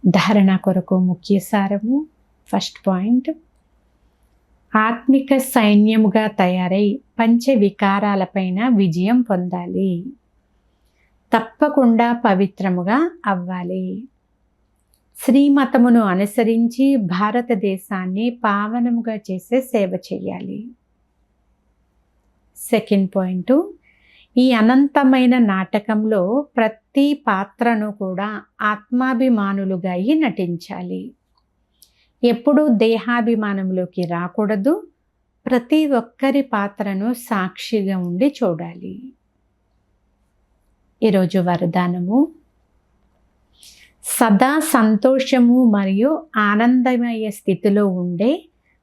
ధారణ కొరకు ముఖ్య సారము. ఫస్ట్ పాయింట్, ఆత్మిక సైన్యముగా తయారై పంచ వికారాలపైన విజయం పొందాలి. తప్పకుండా పవిత్రముగా అవ్వాలి. శ్రీమతమును అనుసరించి భారతదేశాన్ని పావనముగా చేసే సేవ చేయాలి. సెకండ్ పాయింట్, ఈ అనంతమైన నాటకంలో ప్రతి పాత్రను కూడా ఆత్మాభిమానులుగా అయి నటించాలి. ఎప్పుడూ దేహాభిమానంలోకి రాకూడదు. ప్రతి ఒక్కరి పాత్రను సాక్షిగా ఉండి చూడాలి. ఈరోజు వరదానము, సదా సంతోషము మరియు ఆనందమయ స్థితిలో ఉండే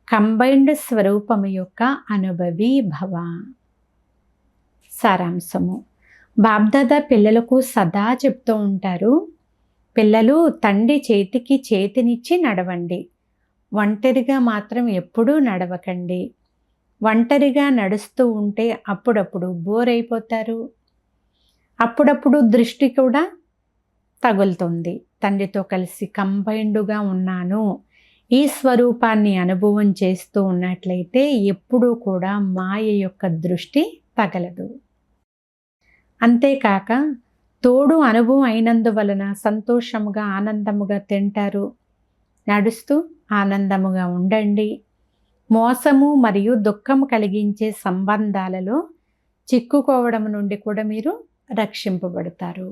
కంబైన్డ్ స్వరూపము యొక్క అనుభవి భవ. సారాంశము, బాబ్దాదా పిల్లలకు సదా చెప్తూ ఉంటారు, పిల్లలు తండ్రి చేతికి చేతినిచ్చి నడవండి, ఒంటరిగా మాత్రం ఎప్పుడూ నడవకండి. ఒంటరిగా నడుస్తూ ఉంటే అప్పుడప్పుడు బోర్ అయిపోతారు, అప్పుడప్పుడు దృష్టి కూడా తగులుతుంది. తండ్రితో కలిసి కంబైన్డ్గా ఉన్నాను, ఈ స్వరూపాన్ని అనుభవం చేస్తూ ఉన్నట్లయితే ఎప్పుడూ కూడా మాయ యొక్క దృష్టి తగలదు. అంతేకాక తోడు అనుభవం అయినందువలన సంతోషముగా ఆనందముగా తింటారు. నడుస్తూ ఆనందముగా ఉండండి. మోసము మరియు దుఃఖము కలిగించే సంబంధాలలో చిక్కుకోవడం నుండి కూడా మీరు రక్షింపబడతారు.